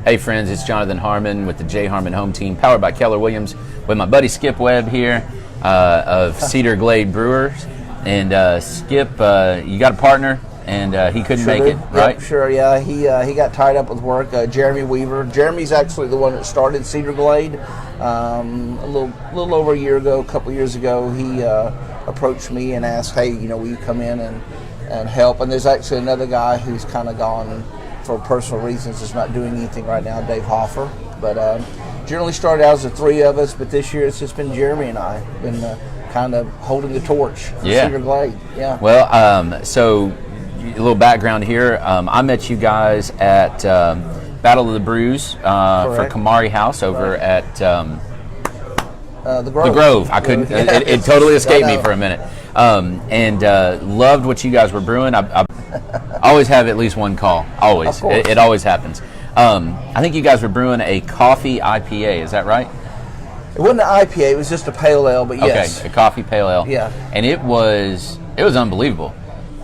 Hey friends, it's Jonathan Harmon with the J Harmon Home Team, powered by Keller Williams, with my buddy Skip Webb here of Cedar Glade Brewers. And Skip, you got a partner, and he couldn't make it, right? Yep, sure, yeah. He got tied up with work. Jeremy Weaver. Jeremy's actually the one that started Cedar Glade. A little over a year ago, a couple years ago, he approached me and asked, hey, will you come in and help? And there's actually another guy who's kind of gone for personal reasons, is not doing anything right now, Dave Hoffer. But generally started out as the three of us, but this year it's just been Jeremy and I been kind of holding the torch for Cedar Glade. Yeah. Well, so a little background here. I met you guys at Battle of the Brews for Kamari House over at the Grove. The Grove. I couldn't. It totally escaped me for a minute. And loved what you guys were brewing. I always have at least one call. Always. It always happens. I think you guys were brewing a coffee IPA. Is that right? It wasn't an IPA. It was just a pale ale. But yes, a coffee pale ale. Yeah. And it was unbelievable.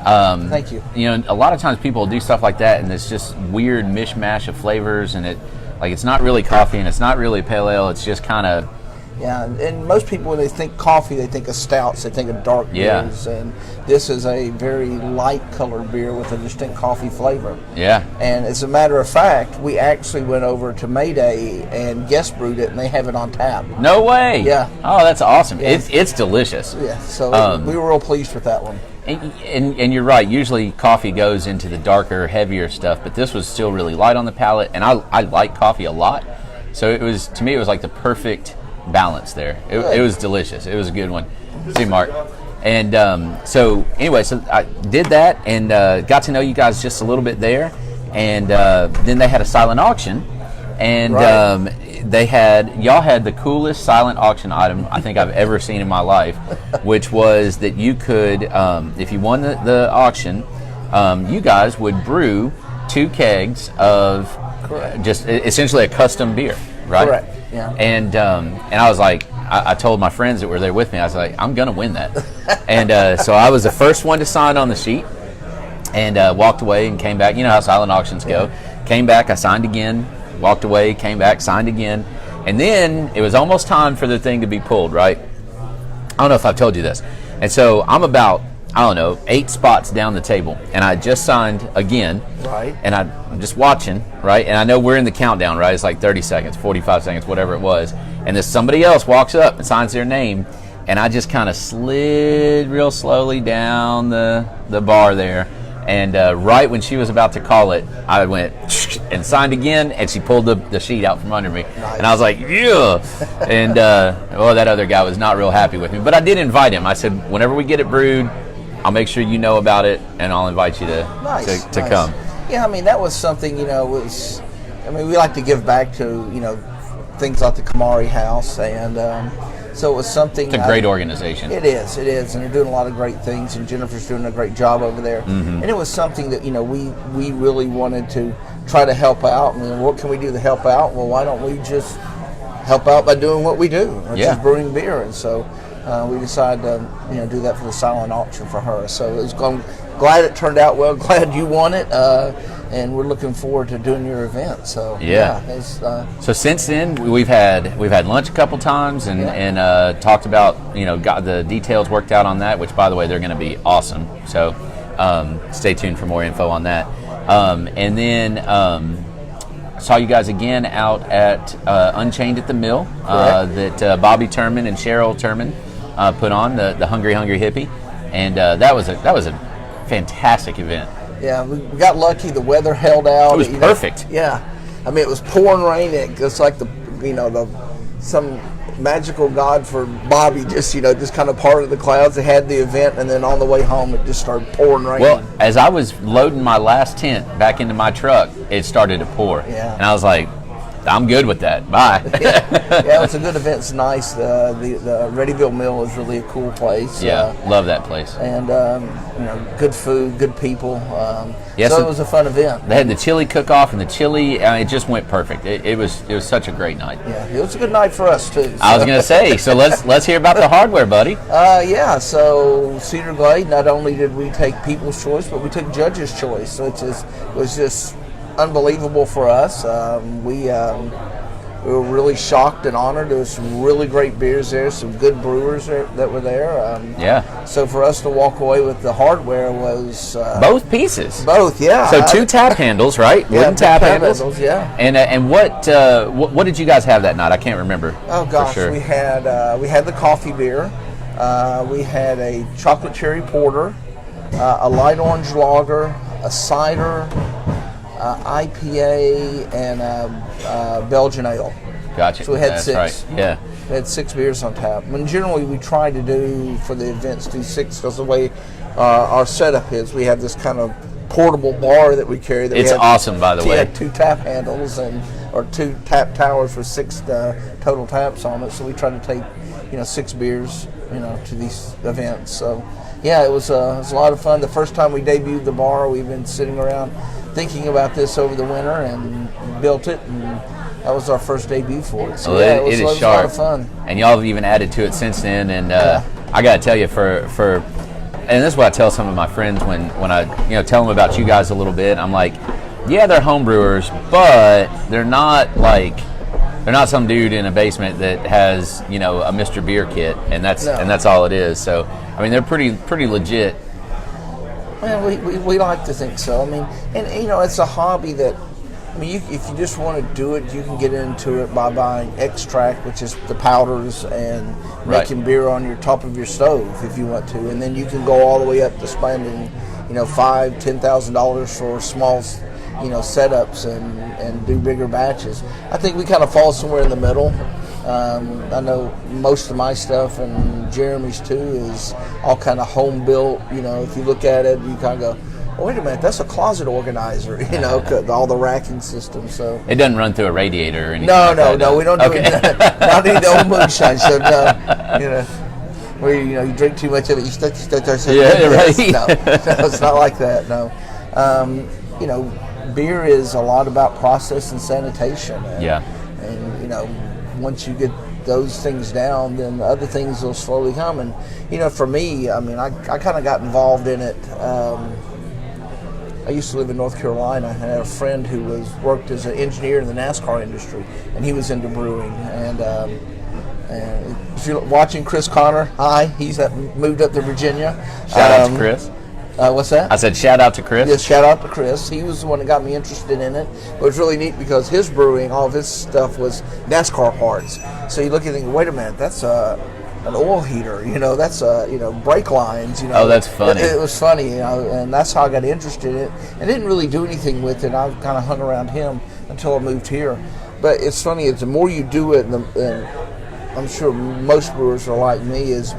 Thank you. A lot of times people do stuff like that, and it's just weird mishmash of flavors, and it's not really coffee, and it's not really pale ale. It's just kind of. Yeah, and most people, when they think coffee, they think of stouts, they think of dark beers, and this is a very light colored beer with a distinct coffee flavor. Yeah. And as a matter of fact, we actually went over to Mayday and guest brewed it, and they have it on tap. No way. Yeah. Oh, that's awesome. Yeah. It's delicious. Yeah, so we were real pleased with that one. And you're right, usually coffee goes into the darker, heavier stuff, but this was still really light on the palate, and I like coffee a lot. So to me, it was like the perfect balance there. It was delicious. It was a good one. See, Mark. And so I did that and got to know you guys just a little bit there. And then they had a silent auction, and y'all had the coolest silent auction item I think I've ever seen in my life, which was that you could, if you won the auction, you guys would brew 2 kegs of just essentially a custom beer, right? Correct. Yeah. And I was like, I told my friends that were there with me, I was like, I'm gonna win that. And so I was the first one to sign on the sheet, and walked away and came back. You know how silent auctions go. Came back, I signed again, walked away, came back, signed again, and then it was almost time for the thing to be pulled. Right? I don't know if I've told you this. And so I'm about 8 spots down the table, and I just signed again. Right. And I'm just watching, right? And I know we're in the countdown, right? It's like 30 seconds, 45 seconds, whatever it was. And then somebody else walks up and signs their name, and I just kind of slid real slowly down the bar there. And right when she was about to call it, I went and signed again, and she pulled the sheet out from under me. Nice. And I was like, yeah. And that other guy was not real happy with me. But I did invite him. I said, whenever we get it brewed, I'll make sure you know about it, and I'll invite you to come. Yeah, that was something, we like to give back to, things like the Kamari House, and so it was something. It's a great organization. It is, and they're doing a lot of great things, and Jennifer's doing a great job over there. Mm-hmm. And it was something that, we really wanted to try to help out. What can we do to help out? Well, why don't we just help out by doing what we do, which is brewing beer? And so we decided to do that for the silent auction for her. So it was glad it turned out well. Glad you won it, and we're looking forward to doing your event. So so since then we've had lunch a couple times and talked about got the details worked out on that. Which, by the way, they're going to be awesome. So stay tuned for more info on that. And then saw you guys again out at Unchained at the Mill that Bobby Turman and Cheryl Turman put on, the Hungry Hippie, and that was a fantastic event. Yeah, we got lucky. The weather held out. It was perfect. Yeah, it was pouring rain. It's like some magical god for Bobby. Just kind of part of the clouds. They had the event, and then on the way home, it just started pouring rain. Well, as I was loading my last tent back into my truck, it started to pour. Yeah, and I was like, I'm good with that. Bye. Yeah, it's a good event. It's nice. The Readyville Mill is really a cool place. Yeah, love that place. And good food, good people. So it was a fun event. They had the chili cook-off, and the chili. It just went perfect. It was such a great night. Yeah, it was a good night for us too. I was gonna say. So let's hear about the hardware, buddy. So Cedar Glade. Not only did we take people's choice, but we took judges' choice. So it was just unbelievable for us. We were really shocked and honored. There was some really great beers there, some good brewers that were there. So for us to walk away with the hardware was both pieces. Both, yeah. So 2 tap handles, right? Yeah, Wooden tap handles. yeah. And what did you guys have that night? I can't remember. Oh gosh, for sure. we had the coffee beer. We had a chocolate cherry porter, a light orange lager, a cider, IPA, and Belgian ale. Gotcha. So we had That's 6. Right. Yeah. We had 6 beers on tap. When generally we try to do for the events do 6 because the way our setup is, we have this kind of portable bar that we carry. It's awesome, by the way. We had 2 tap handles or 2 tap towers for 6 total taps on it. So we try to take 6 beers to these events. So yeah, it was a lot of fun. The first time we debuted the bar, we've been sitting around thinking about this over the winter and built it, and that was our first debut for it. So it is a lot sharp. of fun. And y'all have even added to it since then. And I got to tell you, and this is what I tell some of my friends when I tell them about you guys a little bit. I'm like, yeah, they're home brewers, but they're not some dude in a basement that has a Mr. Beer kit, and that's all it is. So I mean, they're pretty legit. Well, we like to think so. I mean, and it's a hobby that, if you just want to do it, you can get into it by buying extract, which is the powders, and making beer on your top of your stove if you want to, and then you can go all the way up to spending, $5,000-$10,000 for small, setups and do bigger batches. I think we kind of fall somewhere in the middle. I know most of my stuff, and Jeremy's too, is all kind of home built. If you look at it, you kind of go, oh, wait a minute, that's a closet organizer, all the racking system. So it doesn't run through a radiator or anything. No, we don't do it. Not any of the old moonshine. So where you drink too much of it, you start to right. No, it's not like that. No, beer is a lot about process and sanitation. And once you get those things down, then the other things will slowly come. And for me, I kind of got involved in it. I used to live in North Carolina. I had a friend who worked as an engineer in the NASCAR industry, and he was into brewing. And if you're watching Chris Connor, hi, he's moved up to Virginia. Shout out to Chris. What's that? I said shout out to Chris. Yes, shout out to Chris. He was the one that got me interested in it. It was really neat because his brewing, all of his stuff was NASCAR parts. So you look and think, wait a minute, that's an oil heater, that's brake lines, Oh, that's funny. It was funny, and that's how I got interested in it. I didn't really do anything with it. I kind of hung around him until I moved here. But it's funny, is the more you do it, and I'm sure most brewers are like me, is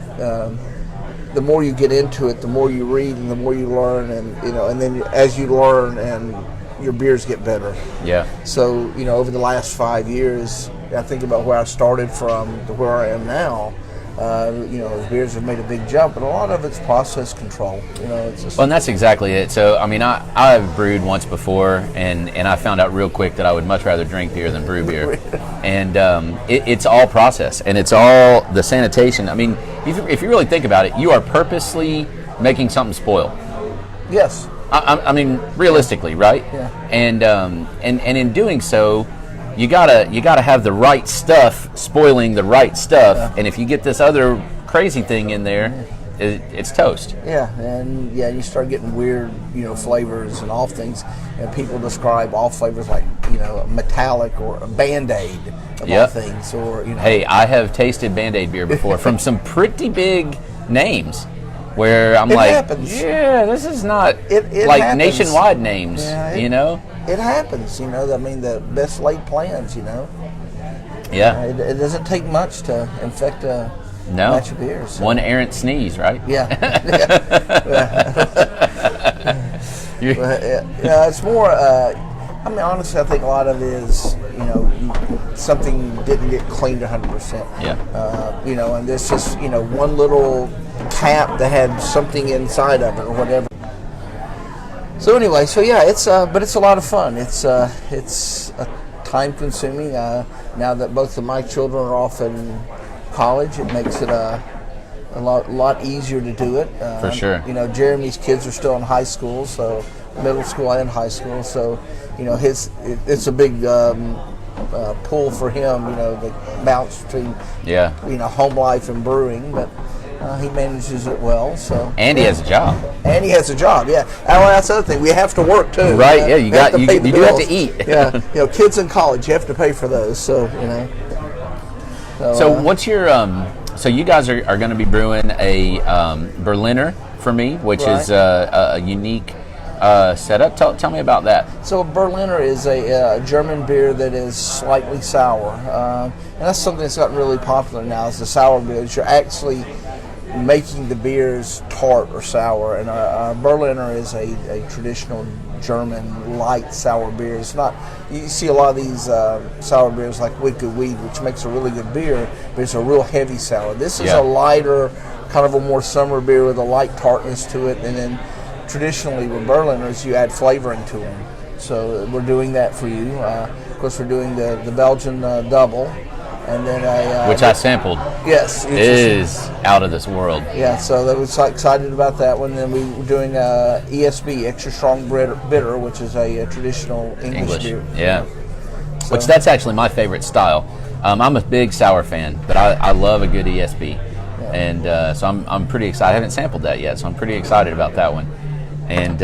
the more you get into it, the more you read and the more you learn, and then as you learn, and your beers get better. Yeah. So over the last 5 years, I think about where I started from to where I am now. The beers have made a big jump, but a lot of it's process control. It's just, well, and that's exactly it. So, I've brewed once before, and I found out real quick that I would much rather drink beer than brew beer. And it's all process, and it's all the sanitation. If you really think about it, you are purposely making something spoil. Yes. Realistically, right? Yeah. And in doing so, you gotta have the right stuff spoiling the right stuff, and if you get this other crazy thing in there, it's toast. Yeah, and you start getting weird, flavors and off things, and people describe off flavors like metallic or a Band-Aid of all things, or Hey, I have tasted Band-Aid beer before from some pretty big names, where I'm happens. Yeah, this is not it like happens. nationwide names, It happens, the best laid plans, Yeah. It doesn't take much to infect a batch of beers. So. One errant sneeze, right? Yeah. It's more, honestly, I think a lot of it is, something didn't get cleaned 100%. Yeah. And there's just, one little cap that had something inside of it or whatever. So anyway, but it's a lot of fun. It's time consuming. Now that both of my children are off in college, it makes it a lot easier to do it. For sure. You know, Jeremy's kids are still in high school, so middle school and high school. So, you know, it's a big pull for him. You know, the bounce between you know, home life and brewing, but he manages it well. So and he has a job. And he has a job. Yeah. And that's the other thing. We have to work too. Right. Yeah. You do have to eat. Yeah. You know, kids in college, you have to pay for those. So you know. So what's your so you guys are going to be brewing a Berliner for me, which is a unique setup. Tell me about that. So Berliner is a German beer that is slightly sour, and that's something that's gotten really popular now. Is the sour beers. You're actually making the beers tart or sour, and Berliner is a traditional German light sour beer. It's not, you see a lot of these sour beers like Wicked Weed, which makes a really good beer, but it's a real heavy sour. This is a lighter, kind of a more summer beer with a light tartness to it, and then traditionally with Berliners you add flavoring to them. So we're doing that for you. Of course, we're doing the Belgian double, and then which I sampled. Yes, it is out of this world. Yeah, so I was excited about that one. Then we were doing ESB, extra strong bitter, which is a traditional English beer. Yeah, so. Which that's actually my favorite style. I'm a big sour fan, but I love a good ESB, and so I'm pretty excited. I haven't sampled that yet, so I'm pretty excited about that one. And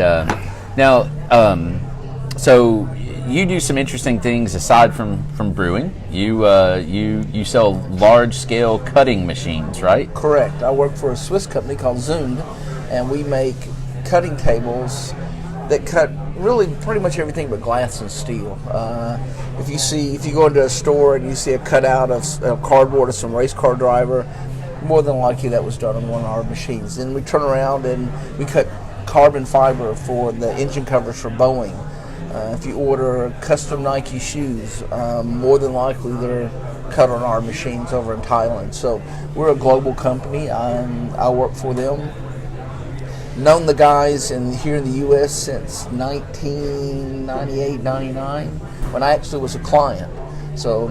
now, so you do some interesting things aside from brewing. You sell large scale cutting machines, right? Correct. I work for a Swiss company called Zund, and we make cutting tables that cut really pretty much everything but glass and steel. If you go into a store and you see a cutout of cardboard of some race car driver, more than likely that was done on one of our machines. Then we turn around and we cut carbon fiber for the engine covers for Boeing. If you order custom Nike shoes, more than likely they're cut on our machines over in Thailand. So we're a global company. I work for them. Known the guys here in the U.S. since 1998, 99, when I actually was a client. So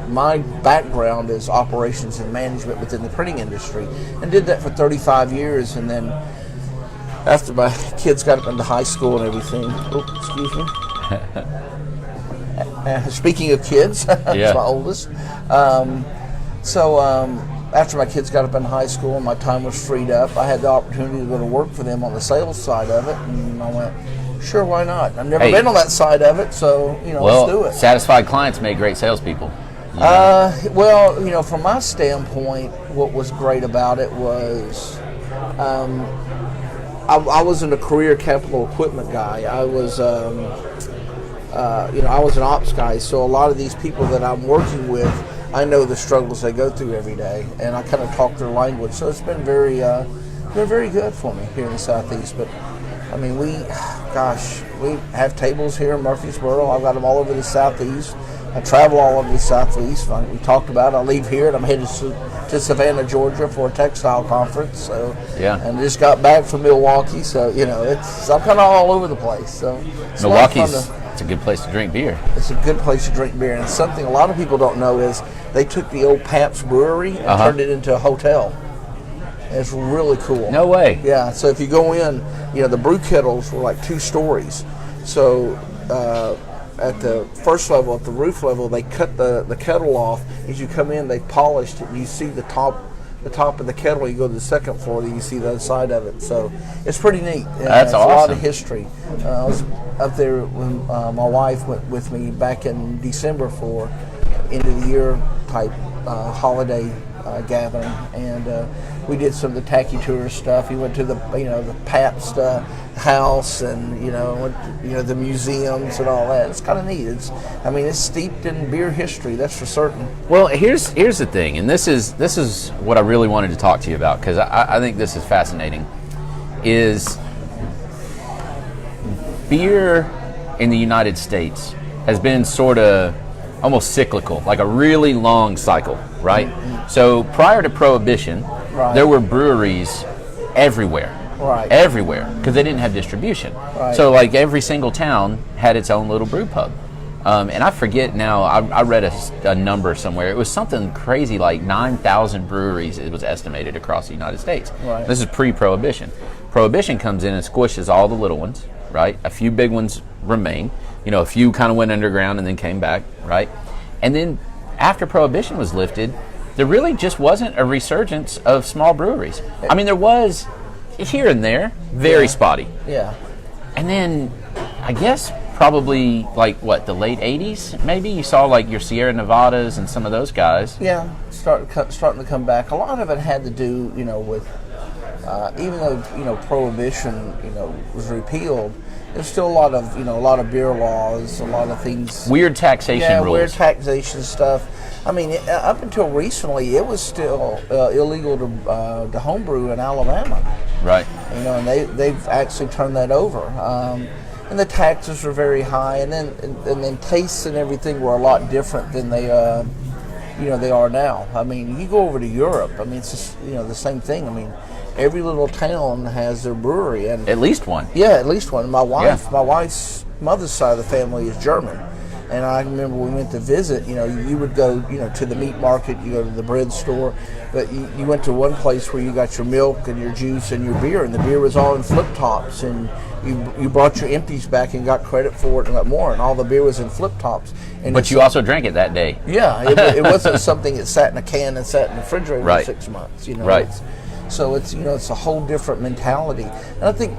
my background is operations and management within the printing industry, and did that for 35 years, and then after my kids got up into high school and everything. Speaking of kids, that's my oldest. After my kids got up in high school and my time was freed up, I had the opportunity to go to work for them on the sales side of it, and I went, sure, why not? I've never been on that side of it, so let's do it. Satisfied clients make great salespeople. Well, from my standpoint, what was great about it was I wasn't a career capital equipment guy. I was, I was an ops guy. So a lot of these people that I'm working with, I know the struggles they go through every day, and I kind of talk their language. So it's been very good for me here in the Southeast. But I mean, we have tables here in Murfreesboro. I've got them all over the Southeast. I travel all over the Southeast. We talked about it. I leave here and I'm headed to Savannah, Georgia for a textile conference. So and just got back from Milwaukee. So I'm kind of all over the place. So Milwaukee's it's a good place to drink beer. It's a good place to drink beer, and something a lot of people don't know is they took the old Pabst Brewery and turned it into a hotel. And it's really cool. No way. Yeah. So if you go in, the brew kettles were like 2 stories. So at the first level, at the roof level, they cut the kettle off. As you come in, they polished it, and you see the top of the kettle. You go to the second floor, you see the other side of it. So it's pretty neat. That's awesome. A lot of history. I was up there when my wife went with me back in December for end of the year type holiday gathering, and we did some of the tacky tourist stuff. We went to the Pabst house, and the museums and all that. It's kind of neat. It's steeped in beer history, that's for certain. Well, here's the thing, and this is what I really wanted to talk to you about, because I think this is fascinating. Is beer in the United States has been sort of almost cyclical, like a really long cycle, right? Mm-hmm. So prior to Prohibition, there were breweries everywhere. Right. Everywhere, because they didn't have distribution. Right. So like every single town had its own little brew pub. And I forget now, I read a number somewhere. It was something crazy like 9,000 breweries, it was estimated, across the United States. Right. This is pre-Prohibition. Prohibition comes in and squishes all the little ones, right? A few big ones remain. A few kind of went underground and then came back, right? And then after Prohibition was lifted, there really just wasn't a resurgence of small breweries. I mean, there was here and there, very spotty. Yeah. And then, I guess, probably like the late 80s maybe, you saw like your Sierra Nevadas and some of those guys. Yeah, starting to come back. A lot of it had to do, with even though Prohibition, was repealed, there's still a lot of beer laws, a lot of things. Weird taxation rules. Weird taxation stuff. I mean, up until recently, it was still illegal to homebrew in Alabama. Right. And they've actually turned that over. And the taxes were very high, and then tastes and everything were a lot different than they are now. I mean, you go over to Europe. I mean, it's just the same thing. I mean, every little town has their brewery, and at least one. Yeah, at least one. My wife's mother's side of the family is German, and I remember we went to visit. You would go to the meat market, you go to the bread store, but you went to one place where you got your milk and your juice and your beer, and the beer was all in flip tops, and you brought your empties back and got credit for it and got more, and all the beer was in flip tops. But you also drank it that day. Yeah, it wasn't something that sat in a can and sat in the refrigerator for 6 months. Right. So it's it's a whole different mentality, and I think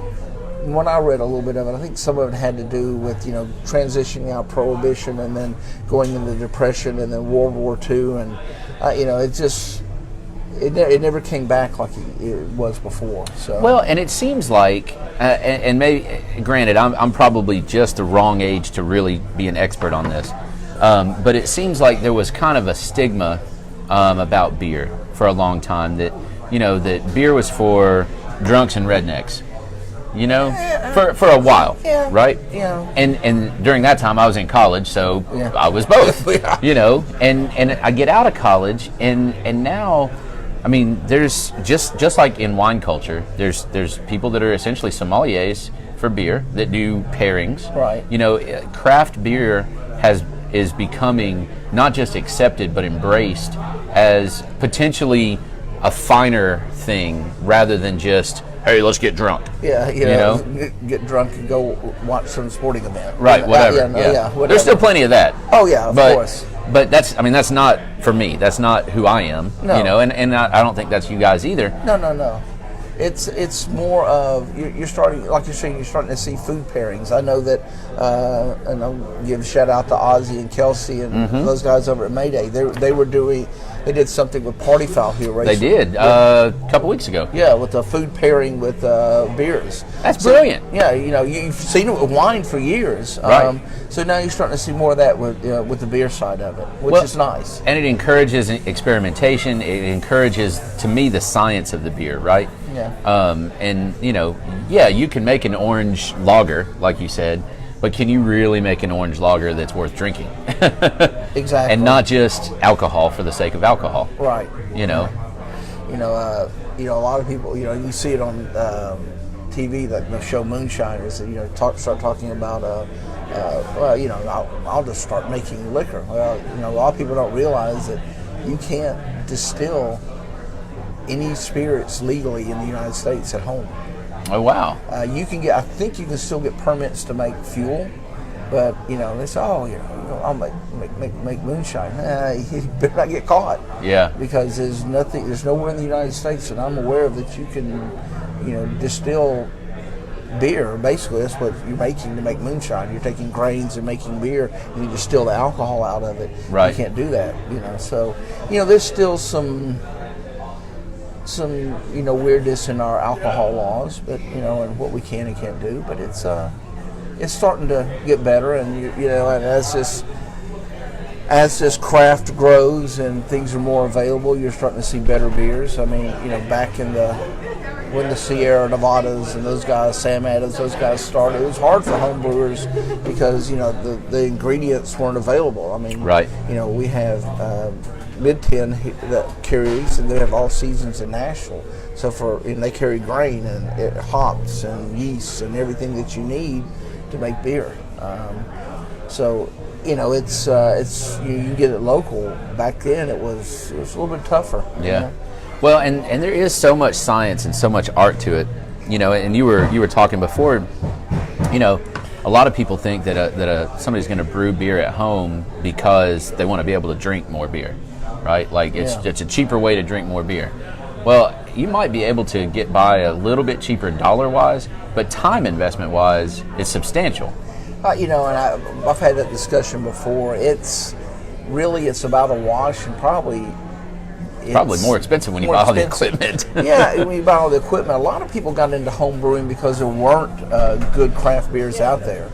when I read a little bit of it, I think some of it had to do with transitioning out Prohibition and then going into Depression and then World War II, and it just. It never came back like it was before. So well, and it seems like, and maybe, granted, I'm probably just the wrong age to really be an expert on this, but it seems like there was kind of a stigma about beer for a long time that that beer was for drunks and rednecks. For a while, right? Yeah. And during that time, I was in college, so I was both. And I get out of college, and now. I mean, there's just like in wine culture, there's people that are essentially sommeliers for beer that do pairings. Right. Craft beer is becoming not just accepted but embraced as potentially a finer thing rather than just, hey, let's get drunk. Yeah, get drunk and go watch some sporting event. Right, whatever. Whatever. There's still plenty of that. Oh yeah, of course. But that's not for me. That's not who I am. No. And I don't think that's you guys either. No. It's more of you're starting, like you're saying, you're starting to see food pairings. I know that, and I'll give a shout out to Ozzy and Kelsey and those guys over at Mayday. They did something with Party Foul here. Right? They did a couple weeks ago. Yeah, with a food pairing with beers. That's brilliant. Yeah, you've seen it with wine for years. Right. So now you're starting to see more of that with the beer side of it, which is nice. And it encourages experimentation. It encourages, to me, the science of the beer, right? Yeah. And you can make an orange lager, like you said, but can you really make an orange lager that's worth drinking? Exactly. And not just alcohol for the sake of alcohol. Right. A lot of people, you see it on TV, the show Moonshiners, start talking about, I'll just start making liquor. Well, a lot of people don't realize that you can't distill any spirits legally in the United States at home. Oh, wow. I think you can still get permits to make fuel, but they say, I'll make moonshine. You better not get caught. Yeah. Because there's nowhere in the United States that I'm aware of that you can, distill beer. Basically, that's what you're making to make moonshine. You're taking grains and making beer, and you distill the alcohol out of it. Right. You can't do that. So there's still some weirdness in our alcohol laws, but and what we can and can't do. But it's starting to get better, and and as this craft grows and things are more available, you're starting to see better beers. I mean, back in when the Sierra Nevadas and those guys, Sam Adams, those guys started, it was hard for home brewers because the ingredients weren't available. I mean, right. We have Mid-10 that carries, and they have all seasons in Nashville. So and they carry grain and hops and yeast and everything that you need to make beer. So it's you can get it local. Back then, it was a little bit tougher. Yeah. Well, and there is so much science and so much art to it, And you were talking before, a lot of people think that somebody's going to brew beer at home because they want to be able to drink more beer, right? Like it's a cheaper way to drink more beer. Well, you might be able to get by a little bit cheaper dollar-wise, but time investment-wise, it's substantial. And I've had that discussion before. It's about a wash, and probably more expensive when you buy all the equipment. Yeah, when you buy all the equipment. A lot of people got into home brewing because there weren't good craft beers out there.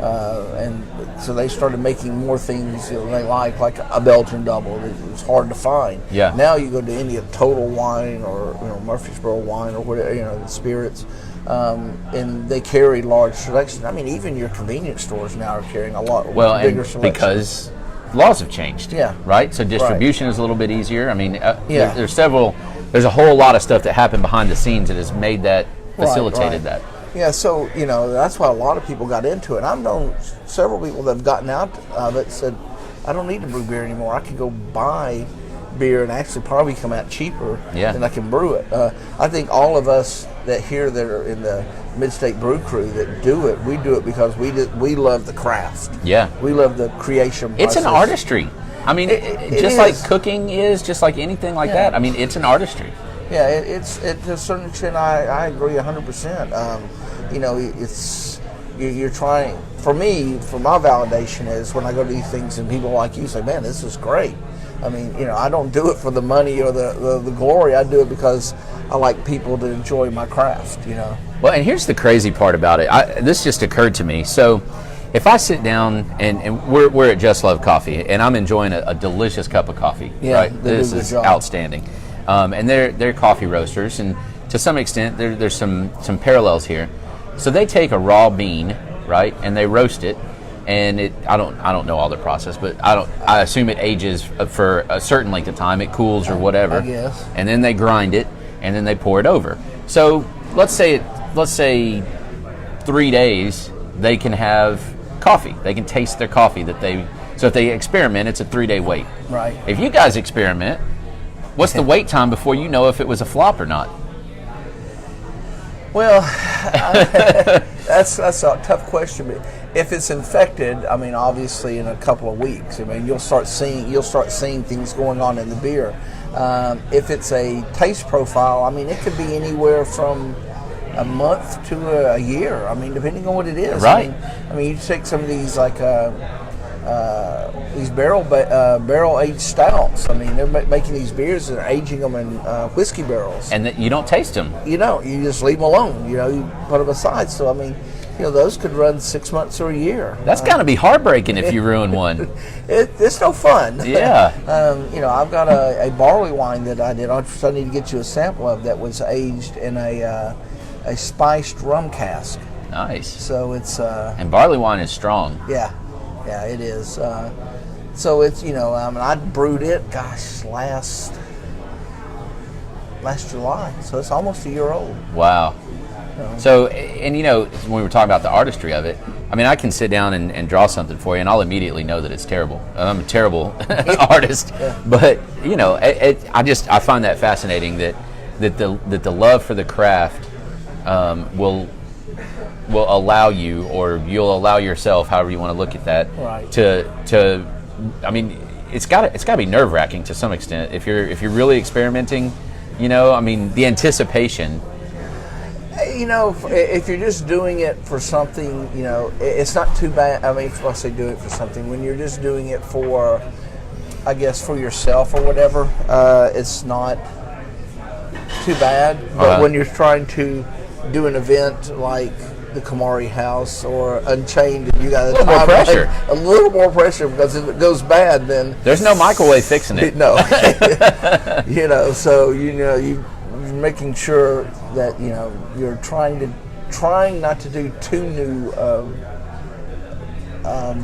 And so they started making more things they like a Belgian double. It was hard to find. Yeah. Now you go to any Total Wine or Murfreesboro Wine or whatever, the spirits, and they carry large selections. I mean, even your convenience stores now are carrying a lot bigger selections. Because laws have changed. Yeah. Right? So distribution is a little bit easier. I mean, there's a whole lot of stuff that happened behind the scenes that has made that, facilitated that. Yeah, so, that's why a lot of people got into it. I've known several people that have gotten out of it, said, I don't need to brew beer anymore. I can go buy beer and actually probably come out cheaper than I can brew it. I think all of us that are in the Mid-State Brew Crew that do it, we do it because we love the craft. Yeah. We love the creation process. It's an artistry. I mean, just like cooking is, just like anything like that. I mean, it's an artistry. Yeah, it's to a certain extent, I agree 100%. You're trying, for me, for my validation is when I go to these things and people like you say, man, this is great. I mean, I don't do it for the money or the glory. I do it because I like people to enjoy my craft, Well, and here's the crazy part about it. This just occurred to me. So if I sit down and we're at Just Love Coffee and I'm enjoying a delicious cup of coffee, right? This is outstanding. And they're coffee roasters, and to some extent there's some parallels here. So they take a raw bean, right, and they roast it, and I don't know all the process, but I assume it ages for a certain length of time. It cools or whatever. I guess. And then they grind it, and then they pour it over. So let's say 3 days they can have coffee. They can taste their coffee so if they experiment, it's a 3-day wait. Right. If you guys experiment, what's the wait time before you know if it was a flop or not? Well, that's a tough question. But if it's infected, I mean, obviously in a couple of weeks, I mean, you'll start seeing things going on in the beer. If it's a taste profile, I mean, it could be anywhere from a month to a year. I mean, depending on what it is. Right. I mean, you take some of these these barrel aged stouts. I mean, they're making these beers and aging them in whiskey barrels. And you don't taste them. You just leave them alone. You put them aside. So I mean, those could run 6 months or a year. That's got to be heartbreaking if you ruin one. It's no fun. Yeah. I've got a barley wine that I did. I need to get you a sample of that was aged in a spiced rum cask. Nice. So it's and barley wine is strong. Yeah, it is. So it's I brewed it. Gosh, last July. So it's almost a year old. Wow. So, and when we were talking about the artistry of it, I mean, I can sit down and draw something for you, and I'll immediately know that it's terrible. I'm a terrible artist. Yeah. But I find that fascinating that the love for the craft will allow you, or you'll allow yourself, however you want to look at that, right. to I mean, it's got to be nerve-wracking to some extent if you're really experimenting. I mean, the anticipation. If you're just doing it for something, it's not too bad. I mean, if I say do it for something, when you're just doing it for, I guess, for yourself or whatever, it's not too bad. But when you're trying to do an event like the Kamari House or Unchained, and you got a little more pressure. A little more pressure, because if it goes bad, then there's no microwave fixing it. No. So you're making sure that you're trying not to do too new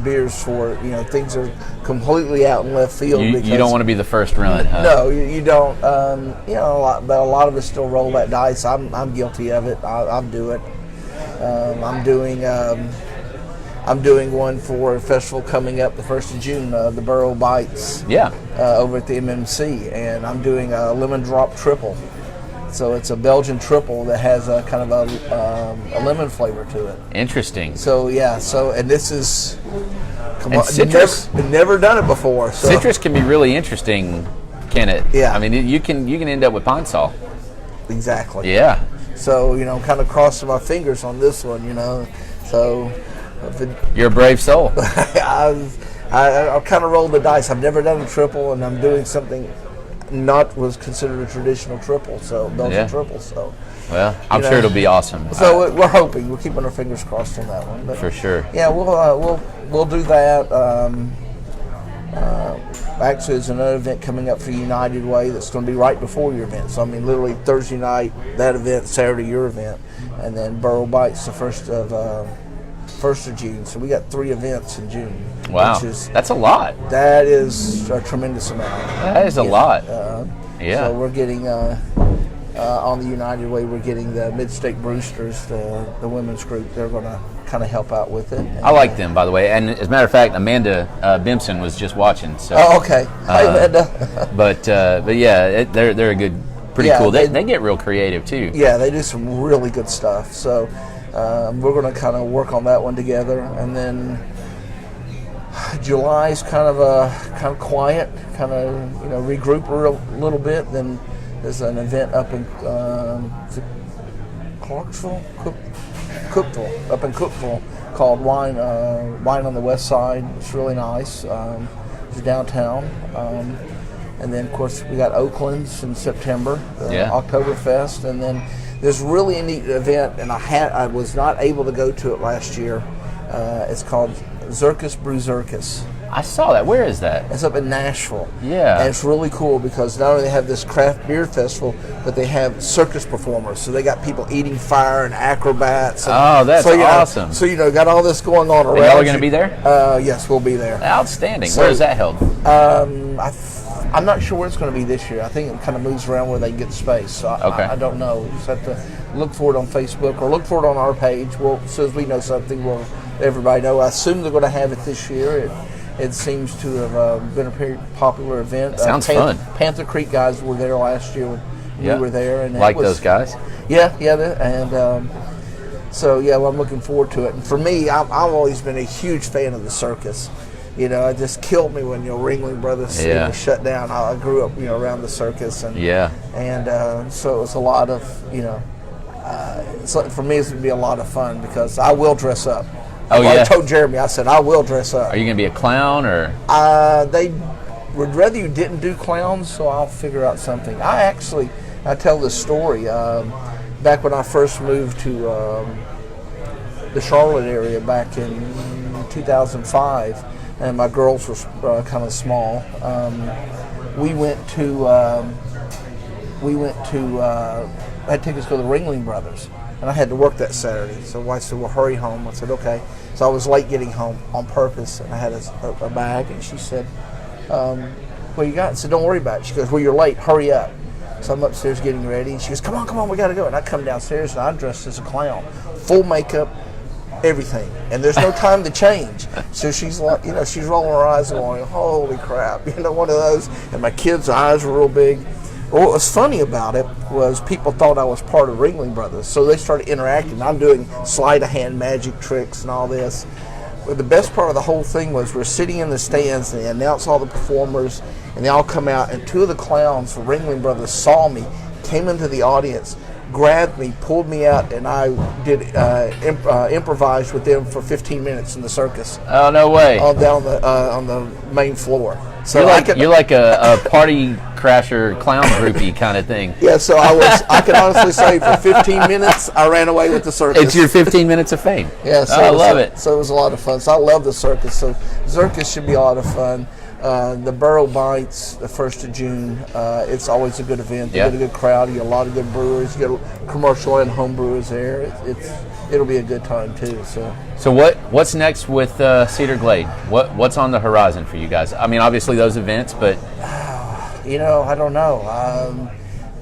beers for things are completely out in left field. You don't want to be the first run, huh? No, you don't. But a lot of us still roll that dice. I'm guilty of it. I'll do it. I'm doing I'm doing one for a festival coming up the 1st of June, the Burrow Bites. Yeah. Over at the MMC, and I'm doing a lemon drop triple. So it's a Belgian triple that has a kind of a lemon flavor to it. Interesting. So yeah, and this is citrus. Never done it before. So. Citrus can be really interesting, can it? Yeah. I mean, you can end up with pine sol. Exactly. Yeah. So kind of crossing my fingers on this one. So you're a brave soul. I'll kind of roll the dice. I've never done a triple, and I'm doing something not was considered a traditional triple, so Belgian triple. So, well, I'm sure it'll be awesome. So we're hoping. We're keeping our fingers crossed on that one. But for sure. Yeah, we'll do that. Actually, there's another event coming up for United Way that's going to be right before your event. So I mean, literally Thursday night that event, Saturday your event, and then Burrow Bites the 1st of June. So we got 3 events in June. Wow, that's a lot. That is a tremendous amount. That is a lot. Yeah. So we're getting on the United Way. We're getting the Mid-State Brewsters, the women's group. They're going to kind of help out with it. And, I like them, by the way. And as a matter of fact, Amanda Bimson was just watching. So. Oh, okay. Hi, Amanda. but yeah, they're a good, pretty cool. They get real creative too. Yeah, they do some really good stuff. So. We're going to kind of work on that one together, and then July is kind of quiet, kind of regroup a little bit. Then there's an event up in Clarksville, Cookville, up in Cookville called Wine on the West Side. It's really nice. It's downtown. And then of course we got Oakland's in September, Oktoberfest, and then. There's really a neat event, and I was not able to go to it last year. It's called Zirkus Brews Zirkus. I saw that. Where is that? It's up in Nashville. Yeah. And it's really cool because not only they have this craft beer festival, but they have circus performers. So they got people eating fire and acrobats. And that's awesome. So got all this going on around. And y'all are going to be there? Yes, we'll be there. Outstanding. Where is that held? I'm not sure where it's going to be this year. I think it kind of moves around where they get space. So I don't know. You just have to look for it on Facebook or look for it on our page. As soon as we know something, we'll let everybody know. I assume they're going to have it this year. It seems to have been a pretty popular event. Sounds fun. Panther Creek guys were there last year when we were there. And those guys? Yeah. And so, I'm looking forward to it. And for me, I've always been a huge fan of the circus. It just killed me when Ringling Brothers shut down. I grew up around the circus, and so it was a lot of for me it's going to be a lot of fun because I will dress up. I told Jeremy, I said I will dress up. Are you going to be a clown or? They would rather you didn't do clowns, so I'll figure out something. I tell this story back when I first moved to the Charlotte area back in 2005. And my girls were kind of small. We went to. I had tickets to go to the Ringling Brothers, and I had to work that Saturday. So wife said, "Well, hurry home." I said, "Okay." So I was late getting home on purpose, and I had a bag, and she said, "What you got?" I said, "Don't worry about it." She goes, "Well, you're late. Hurry up." So I'm upstairs getting ready, and she goes, "Come on, we got to go." And I come downstairs, and I'm dressed as a clown, full makeup. Everything, and there's no time to change. So she's like, she's rolling her eyes going, "Holy crap!" One of those. And my kids' eyes were real big. Well, what was funny about it was people thought I was part of Ringling Brothers, so they started interacting. I'm doing sleight of hand magic tricks and all this. But the best part of the whole thing was we're sitting in the stands, and they announce all the performers, and they all come out. And 2 of the clowns from Ringling Brothers saw me, came into the audience, grabbed me, pulled me out, and I did improvised with them for 15 minutes in the circus. Oh, no way! Down on the main floor. So you're like a party crasher clown groupie kind of thing. Yeah. So I can honestly say for 15 minutes I ran away with the circus. It's your 15 minutes of fame. Yeah. So I love it. So it was a lot of fun. So I love the circus. So circus should be a lot of fun. The Burrow Bites, the 1st of June, it's always a good event. You get a good crowd, you get a lot of good brewers, you get commercial and home brewers there. It'll be a good time too. So what's next with Cedar Glade? What's on the horizon for you guys? I mean, obviously those events, but I don't know.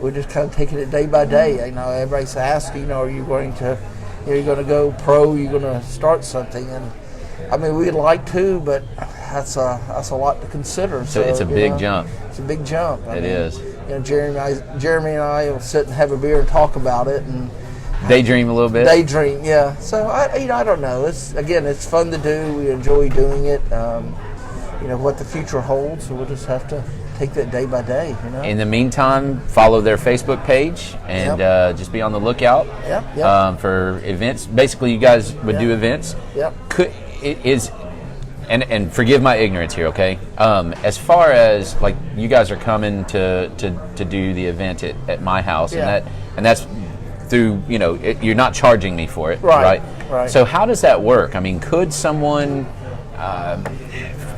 We're just kind of taking it day by day. Everybody's asking, are you going to go pro? Are you going to start something? And I mean, we'd like to, but that's a lot to consider. So it's a big jump. It's a big jump. It is. You know, Jeremy and I will sit and have a beer and talk about it, and daydream a little bit. Daydream, yeah. So I don't know. It's fun to do. We enjoy doing it. What the future holds, so we'll just have to take that day by day. In the meantime, follow their Facebook page and just be on the lookout for events. Basically, you guys would do events. Yep. And forgive my ignorance here, okay? As far as like you guys are coming to do the event at my house, and that's through you're not charging me for it, right? So how does that work? I mean, could someone,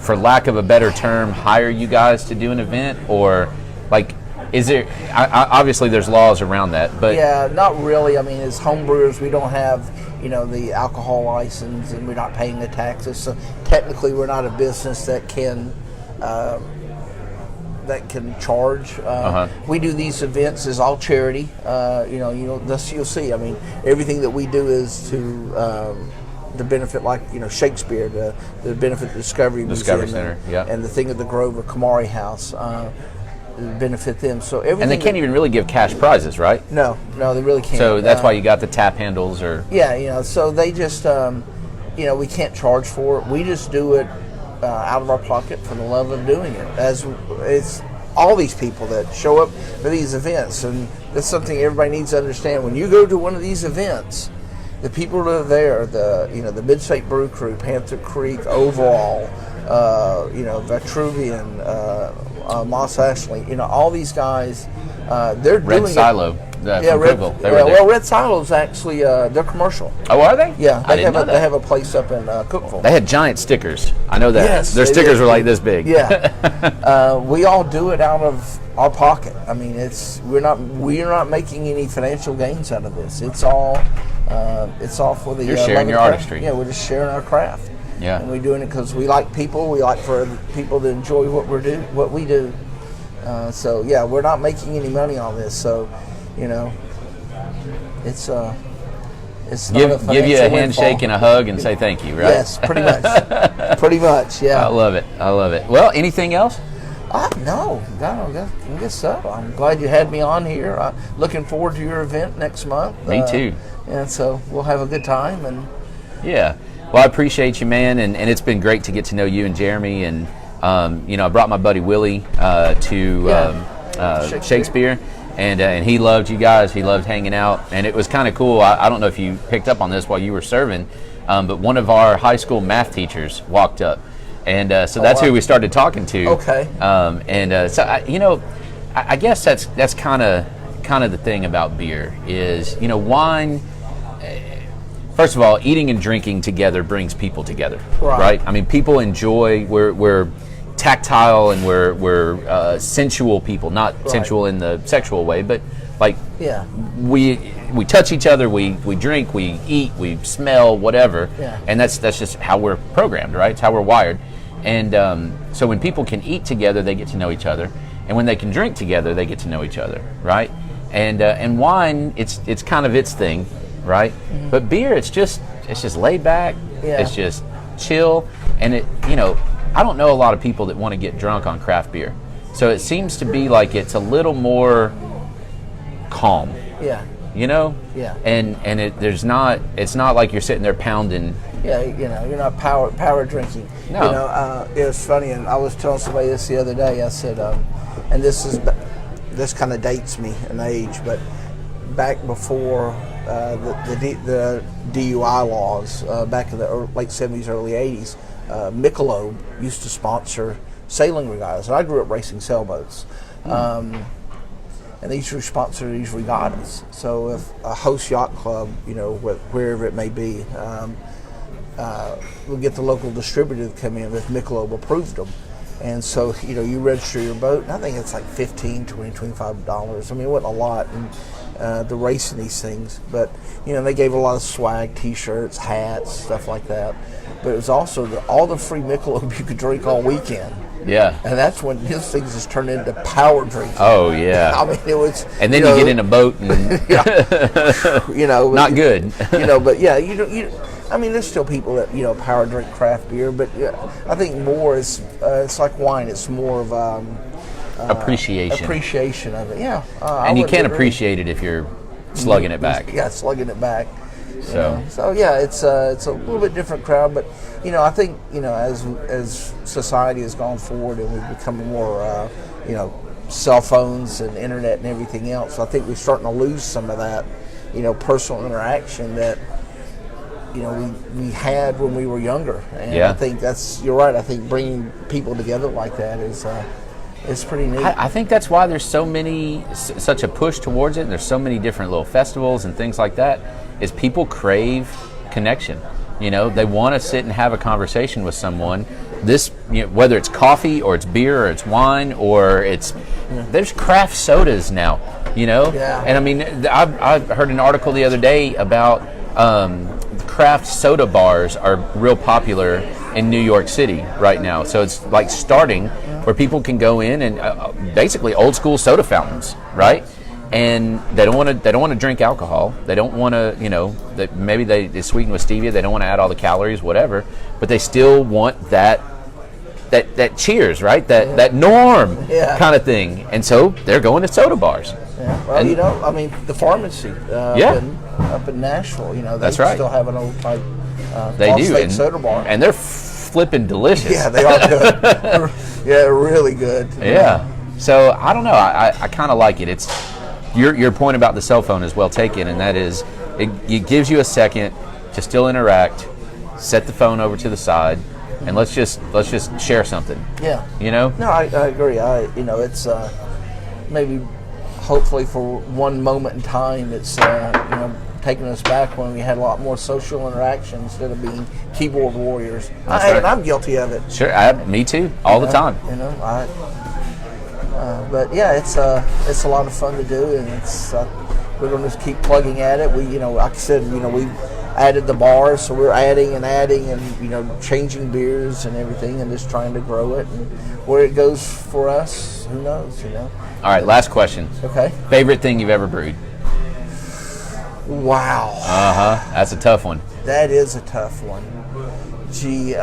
for lack of a better term, hire you guys to do an event, or like is there? Obviously, there's laws around that, but not really. I mean, as home brewers, we don't have the alcohol license, and we're not paying the taxes. So technically, we're not a business that can charge. We do these events as all charity. You'll see. I mean, everything that we do is to benefit, like Shakespeare, the benefit the Discovery Museum Center, and the thing at the Grove or Kamari House. Benefit them. So everything. And they can't even really give cash prizes, right? No, they really can't. So that's why you got the tap handles, or So they just, we can't charge for it. We just do it out of our pocket for the love of doing it. As it's all these people that show up for these events, and that's something everybody needs to understand. When you go to one of these events, the people that are there, the Mid-State Brew Crew, Panther Creek, Overall, Vitruvian, Moss Ashley, all these guys, they're Red doing Silo. Red Silo's actually they're commercial. Oh, are they? Yeah, I didn't know that. They have a place up in Cookeville. They had giant stickers. I know that. Yes, their stickers were like this big. Yeah, we all do it out of our pocket. I mean, we're not making any financial gains out of this. It's all for the. You're sharing your artistry. Yeah, we're just sharing our craft. Yeah, and we're doing it because we like people. We like for people to enjoy what we do. So yeah, we're not making any money on this. So, it's give you a handshake and a hug and say thank you, right? Yes, pretty much. Pretty much, yeah. I love it. Well, anything else? No, I guess so. I'm glad you had me on here. Looking forward to your event next month. Me too. And so we'll have a good time. And yeah. Well, I appreciate you, man, and it's been great to get to know you and Jeremy. And I brought my buddy Willie to Shakespeare, and he loved you guys. He loved hanging out, and it was kind of cool. I don't know if you picked up on this while you were serving, but one of our high school math teachers walked up, and so that's who we started talking to. Okay. I guess that's kind of the thing about beer is wine. First of all, eating and drinking together brings people together, right? I mean, people enjoy. We're tactile and we're sensual people, not sensual in the sexual way, but like we touch each other, we drink, we eat, we smell, whatever, and that's just how we're programmed, right? It's how we're wired, and so when people can eat together, they get to know each other, and when they can drink together, they get to know each other, right? And wine, it's kind of its thing. Right, but beer, it's just laid back. It's just chill, and I don't know a lot of people that want to get drunk on craft beer, so it seems to be like it's a little more calm. Yeah. Yeah. And it's not like you're sitting there pounding. Yeah, you're not power drinking. No. It was funny, and I was telling somebody this the other day. I said, and this kind of dates me in age, but back before the DUI laws, back in the late 70s, early 80s, Michelob used to sponsor sailing regattas. And I grew up racing sailboats. And they used to sponsor these regattas. So if a host yacht club, wherever it may be, we'll get the local distributor to come in if Michelob approved them. And so, you register your boat, and I think it's like $15, $20, $25. I mean, it wasn't a lot. And the racing these things, but they gave a lot of swag, T-shirts, hats, stuff like that. But it was also all the free Michelob you could drink all weekend. Yeah, and that's when these things just turned into power drinking. Oh yeah, I mean it was. And then you get in a boat and not good. But yeah, I mean, there's still people that power drink craft beer, but I think more is it's like wine. It's more of appreciation of it. Yeah, and you can't appreciate it if you're slugging it back. Yeah, slugging it back. So yeah, it's a little bit different crowd, but I think as society has gone forward and we've become more cell phones and internet and everything else, I think we're starting to lose some of that personal interaction that we had when we were younger. And I think you're right. I think bringing people together like that is pretty neat. I think that's why there's such a push towards it, and there's so many different little festivals and things like that, is people crave connection. They want to sit and have a conversation with someone. Whether it's coffee or it's beer or it's wine or there's craft sodas now, Yeah. And I mean, I heard an article the other day about craft soda bars are real popular in New York City right now. So it's like starting where people can go in and basically old school soda fountains, right? And they don't want to drink alcohol. They don't want to, maybe they sweeten with stevia. They don't want to add all the calories, whatever. But they still want that cheers, right? That norm kind of thing. And so they're going to soda bars. Yeah. Well, I mean, the pharmacy up in Nashville, they still have an old type phosphate soda bar. And they're flipping delicious. Yeah, they are good. Yeah, really good. Yeah. So I don't know. I kind of like it. It's your point about the cell phone is well taken, and that is it gives you a second to still interact, set the phone over to the side, and let's just share something. Yeah. No, I agree. It's maybe hopefully for one moment in time, it's taking us back when we had a lot more social interaction instead of being keyboard warriors. And I'm guilty of it. Sure, me too, all the time. But yeah, it's a lot of fun to do, and we're going to just keep plugging at it. We, like I said, we added the bars, so we're adding and changing beers and everything, and just trying to grow it. And where it goes for us, who knows? All right, last question. Okay. Favorite thing you've ever brewed? Wow. That's a tough one. That is a tough one. Gee,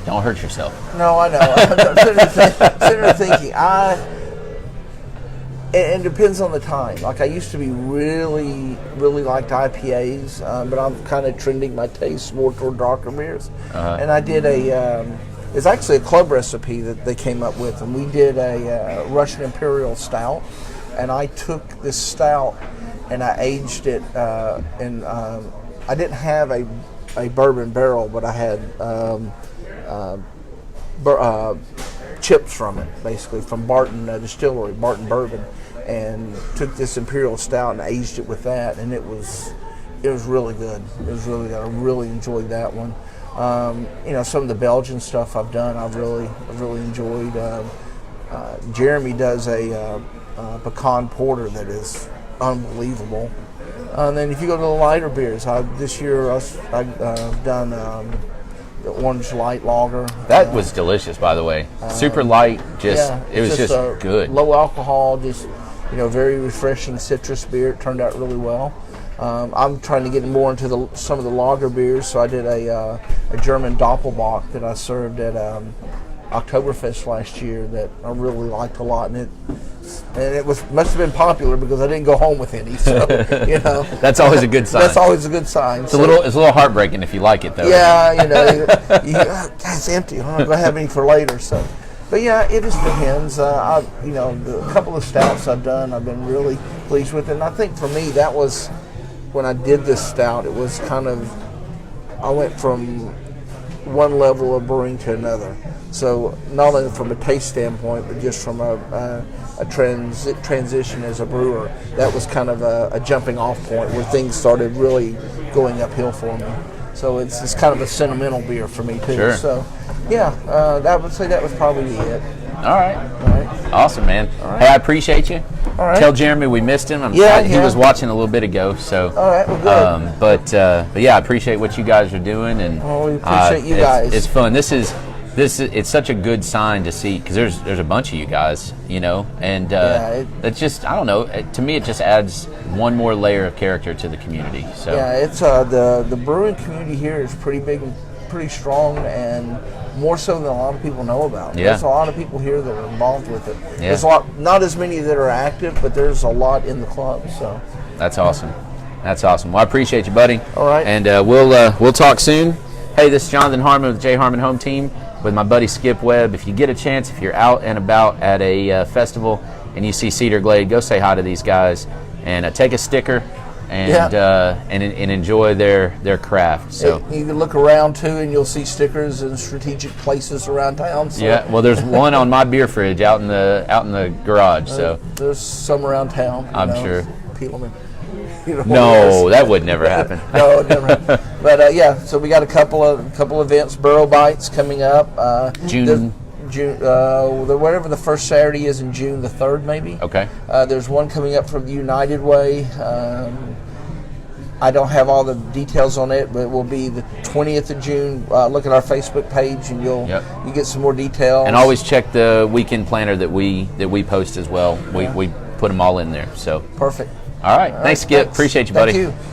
Don't hurt yourself. No, I know. I'm sitting there thinking, it depends on the time. Like, I used to be really, really liked IPAs, but I'm kind of trending my taste more toward darker beers. And I did it's actually a club recipe that they came up with, and we did a Russian Imperial Stout, and I took this stout and I aged it in, I didn't have a bourbon barrel, but I had chips from it, basically, from Barton Distillery, Barton Bourbon, and took this Imperial Stout and aged it with that, and it was really good. It was really good. I really enjoyed that one. Some of the Belgian stuff I've done, I've really enjoyed. Jeremy does a pecan porter that is unbelievable. And then if you go to the lighter beers, this year I've done the Orange Light Lager. That was delicious, by the way. Super light, it was just good. Low alcohol, just very refreshing citrus beer. It turned out really well. I'm trying to get more into some of the lager beers, so I did a German Doppelbock that I served at Oktoberfest last year that I really liked a lot, and it must have been popular because I didn't go home with any. So that's always a good sign. That's always a good sign. It's a little heartbreaking if you like it though. Yeah, it's empty. I'm not going to have any for later. So, but yeah, it just depends. The couple of stouts I've done, I've been really pleased with, and I think for me that was when I did this stout. It was I went from one level of brewing to another. So not only from a taste standpoint, but just from a transition as a brewer, that was kind of a jumping off point where things started really going uphill for me. So it's kind of a sentimental beer for me too. Sure. So yeah, I would say that was probably it. All right. Awesome, man. Hey, I appreciate you. All right. Tell Jeremy we missed him. He was watching a little bit ago. So. All right. Well, good. But yeah, I appreciate what you guys are doing, and we appreciate you guys. It's fun. This it's such a good sign to see, because there's a bunch of you guys, you know, and it's just, I don't know, to me it just adds one more layer of character to the community. So yeah, it's the brewing community here is pretty big and pretty strong, and more so than a lot of people know about. Yeah. There's a lot of people here that are involved with it. Yeah. There's a lot, not as many that are active, but there's a lot in the club. So that's awesome. That's awesome. Well, I appreciate you, buddy. All right. And we'll talk soon. Hey, this is Jonathan Harmon with the J. Harmon Home Team with my buddy Skip Webb. If you get a chance, if you're out and about at a festival and you see Cedar Glade, go say hi to these guys and take a sticker and enjoy their craft. So you can look around too, and you'll see stickers in strategic places around town. So. Yeah, well, there's one on my beer fridge out in the garage. So there's some around town. I'm sure. Peel them. No, that would never happen. No, it never happened. But yeah, so we got a couple events, Burrow Bites coming up. June, whatever the first Saturday is in June, the 3rd maybe. Okay. There's one coming up from the United Way. I don't have all the details on it, but it will be the 20th of June. Look at our Facebook page, and you get some more details. And always check the weekend planner that we post as well. We put them all in there. So perfect. All right. Thanks, Skip. Thanks. Appreciate you, buddy. Thank you.